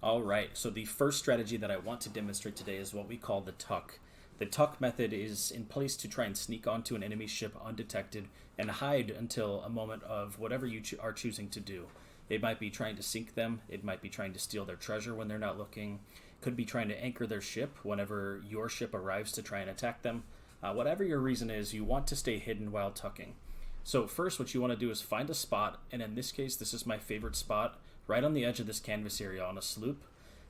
All right, so the first strategy that I want to demonstrate today is what we call the tuck. The tuck method is in place to try and sneak onto an enemy ship undetected and hide until a moment of whatever you are choosing to do. It might be trying to sink them, it might be trying to steal their treasure when they're not looking, could be trying to anchor their ship whenever your ship arrives to try and attack them. Whatever your reason is, you want to stay hidden while tucking. So first what you want to do is find a spot, and in this case this is my favorite spot, right on the edge of this canvas area on a sloop,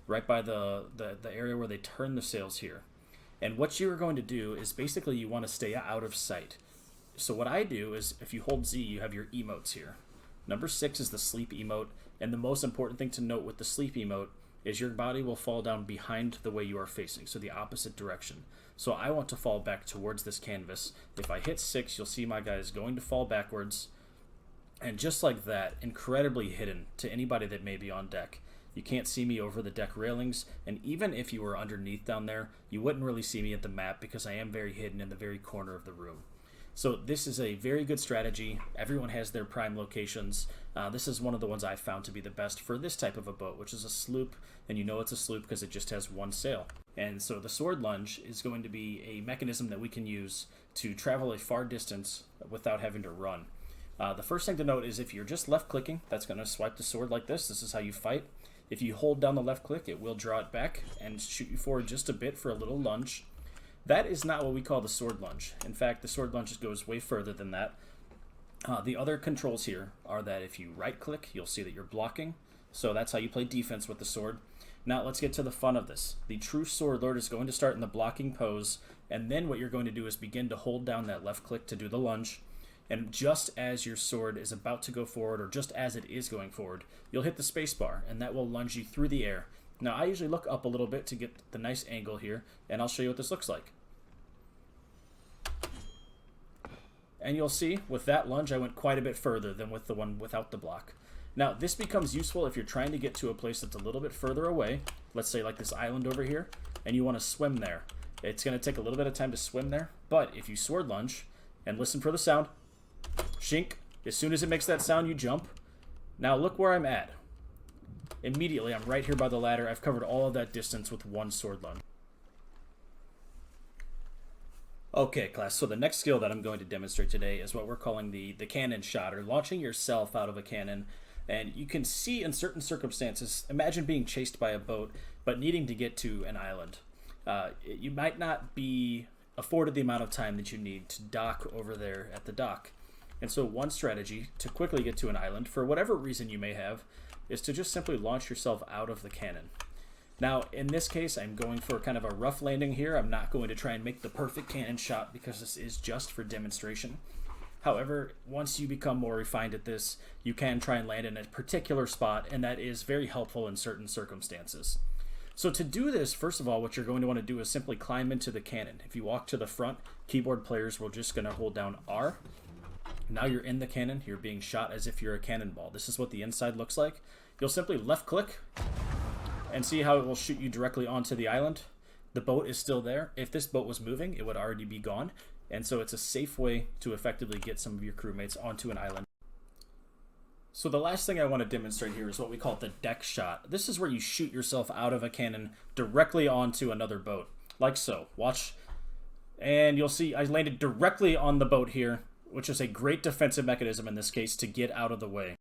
right by the area where they turn the sails here. And what you're going to do is basically you want to stay out of sight. So what I do is if you hold Z, you have your emotes here. Number 6 is the sleep emote, and the most important thing to note with the sleep emote is your body will fall down behind the way you are facing, so the opposite direction. So I want to fall back towards this canvas. If I hit 6, you'll see my guy is going to fall backwards, and just like that, incredibly hidden to anybody that may be on deck. You can't see me over the deck railings, and even if you were underneath down there, you wouldn't really see me at the map because I am very hidden in the very corner of the room. So this is a very good strategy. Everyone has their prime locations. This is one of the ones I found to be the best for this type of a boat, which is a sloop, and you know it's a sloop because it just has one sail. And so the sword lunge is going to be a mechanism that we can use to travel a far distance without having to run. The first thing to note is if you're just left clicking, that's going to swipe the sword like this. This is how you fight. If you hold down the left click, it will draw it back and shoot you forward just a bit for a little lunge. That is not what we call the sword lunge. In fact, the sword lunge goes way further than that. The other controls here are that if you right click, you'll see that you're blocking. So that's how you play defense with the sword. Now let's get to the fun of this. The true sword lord is going to start in the blocking pose, and then what you're going to do is begin to hold down that left click to do the lunge. And just as your sword is about to go forward, or just as it is going forward, you'll hit the space bar, and that will lunge you through the air. Now I usually look up a little bit to get the nice angle here, and I'll show you what this looks like. And you'll see, with that lunge, I went quite a bit further than with the one without the block. Now, this becomes useful if you're trying to get to a place that's a little bit further away, let's say like this island over here, and you want to swim there. It's going to take a little bit of time to swim there, but if you sword lunge, and listen for the sound, shink, as soon as it makes that sound, you jump. Now look where I'm at. Immediately, I'm right here by the ladder. I've covered all of that distance with one sword lunge. Okay, class, so the next skill that I'm going to demonstrate today is what we're calling the cannon shot, or launching yourself out of a cannon. And you can see in certain circumstances, imagine being chased by a boat, but needing to get to an island. You might not be afforded the amount of time that you need to dock over there at the dock. And so one strategy to quickly get to an island, for whatever reason you may have, is to just simply launch yourself out of the cannon. Now, in this case, I'm going for kind of a rough landing here. I'm not going to try and make the perfect cannon shot because this is just for demonstration. However, once you become more refined at this, you can try and land in a particular spot, and that is very helpful in certain circumstances. So to do this, first of all, what you're going to want to do is simply climb into the cannon. If you walk to the front, keyboard players will just going to hold down R. Now you're in the cannon. You're being shot as if you're a cannonball. This is what the inside looks like. You'll simply left click and see how it will shoot you directly onto the island. The boat is still there. If this boat was moving, it would already be gone. And so it's a safe way to effectively get some of your crewmates onto an island. So the last thing I want to demonstrate here is what we call the deck shot. This is where you shoot yourself out of a cannon directly onto another boat, like so. Watch. And you'll see I landed directly on the boat here, which is a great defensive mechanism in this case to get out of the way.